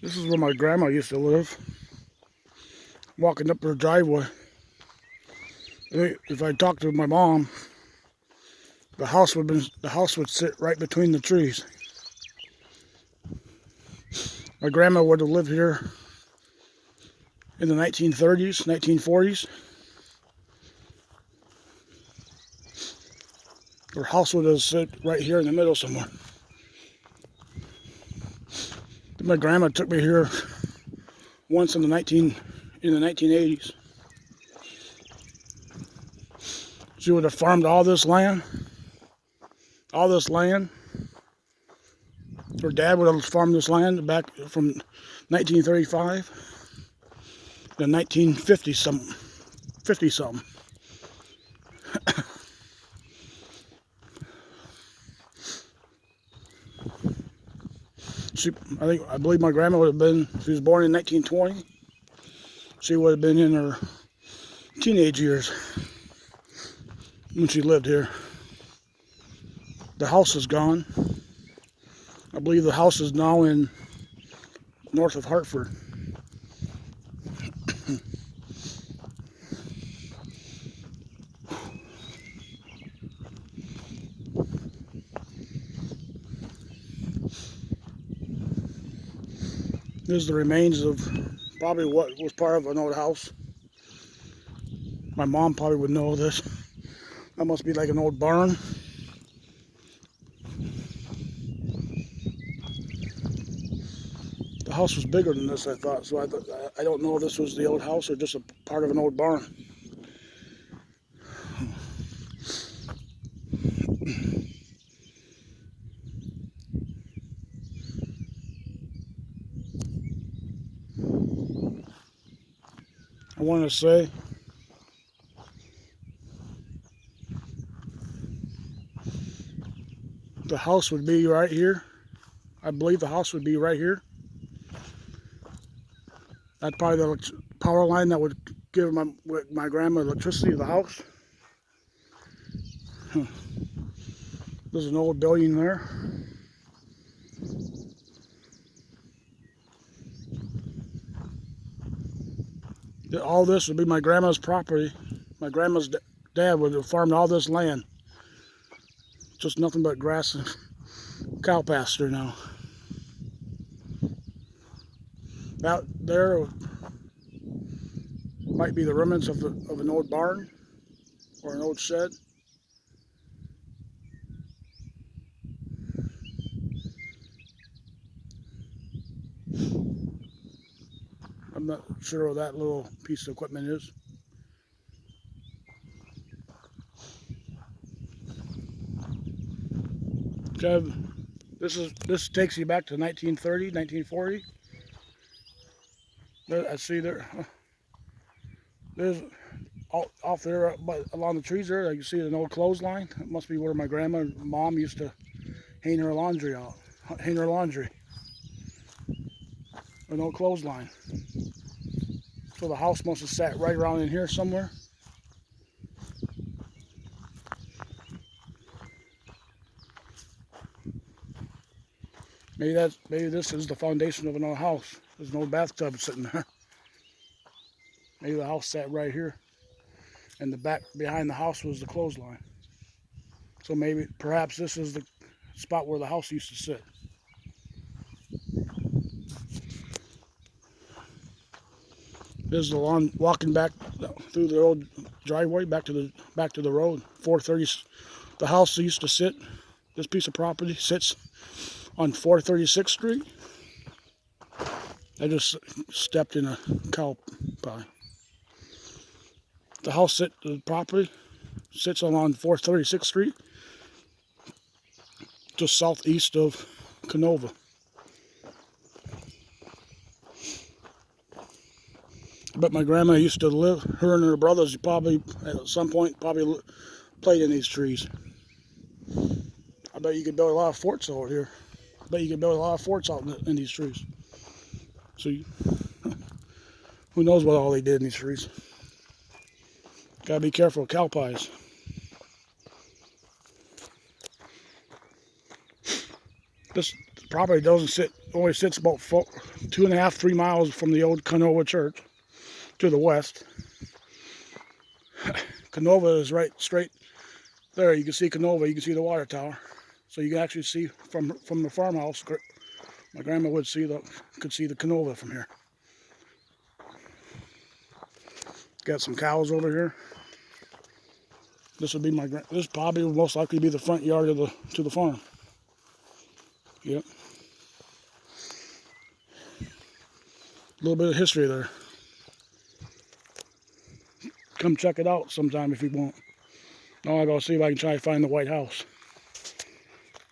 This is where my grandma used to live. Walking up her driveway. If I talked to my mom, the house would sit right between the trees. My grandma would have lived here in the 1930s, 1940s. Her house would have sit right here in the middle somewhere. My grandma took me here once in the 1980s. She would have farmed all this land. Her dad would have farmed this land back from 1935 to 1950 something, 50 something. I believe my grandma would have been. She was born in 1920. She would have been in her teenage years when she lived here. The house is gone. I believe the house is now in north of Hartford. This is the remains of probably what was part of an old house. My mom probably would know this. That must be like an old barn. The house was bigger than this, I thought, so I don't know if this was the old house or just a part of an old barn. I want to say the house would be right here. I believe the house would be right here. That's probably the power line that would give my grandma electricity to the house. There's an old building there. All this would be my grandma's property. My grandma's dad would have farmed all this land. Just nothing but grass and cow pasture now. Out there might be the remnants of an old barn or an old shed. I'm not sure what that little piece of equipment is. Kev, this takes you back to 1930, 1940. I see there's off there along the trees there. You see an old clothesline. It must be where my grandma and mom used to hang her laundry. An old clothesline. So the house must have sat right around in here somewhere. Maybe this is the foundation of an old house. There's an old bathtub sitting there. Maybe the house sat right here, and the back behind the house was the clothesline. So perhaps this is the spot where the house used to sit. This is the lawn walking back through the old driveway back to the road. 430. The house used to sit. This piece of property sits on 436th Street. I just stepped in a cow pie. The property sits on 436th Street, just southeast of Canova. But my grandma used to live, her and her brothers probably, at some point, probably played in these trees. I bet you could build a lot of forts over here. I bet you could build a lot of forts out in these trees. So, who knows what all they did in these trees. Gotta be careful of cow pies. This property doesn't sit, only sits about 2.5, 3 miles from the old Canova Church to the west. Canova is right straight there. You can see Canova, you can see the water tower. So you can actually see from the farmhouse. My grandma could see the Canova from here. Got some cows over here. This would be this probably would most likely be the front yard to the farm. Yep. A little bit of history there. Come check it out sometime if you want. Now I gotta see if I can try to find the White House.